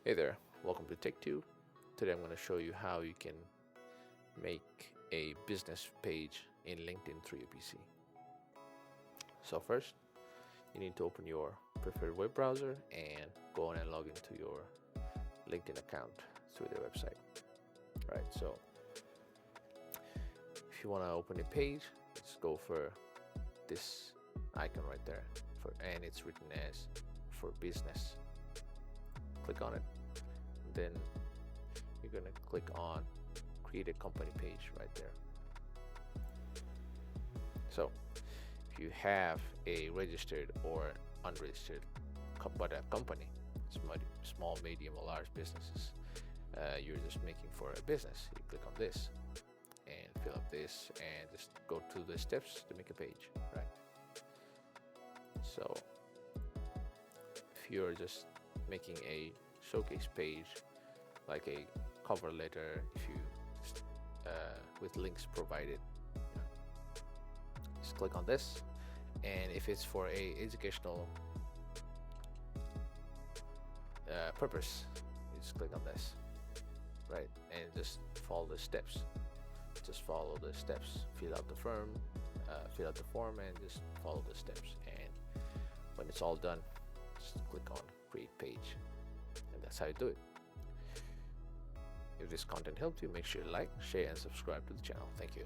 Hey there, welcome to Tech2. Today I'm going to show you how you can make a business page in LinkedIn through your PC. So first, you need to open your preferred web browser and go on and log into your LinkedIn account through their website. Right, so if you want to open a page, just go for this icon right there, and it's written as for business. Click on it, then you're going to click on create a company page right there. So if you have a registered or unregistered company, small, medium, or large businesses, you're just making for a business, you click on this and fill up this and just go through the steps to make a page, right? So if you're just making a showcase page like a cover letter, if you with links provided, just click on this, and if it's for a educational purpose, you just click on this, right, and just follow the steps. Fill out the form and just follow the steps, and when it's all done, just click on create page, and that's how you do it. If this content helped you, make sure to like, share, and subscribe to the channel. Thank you.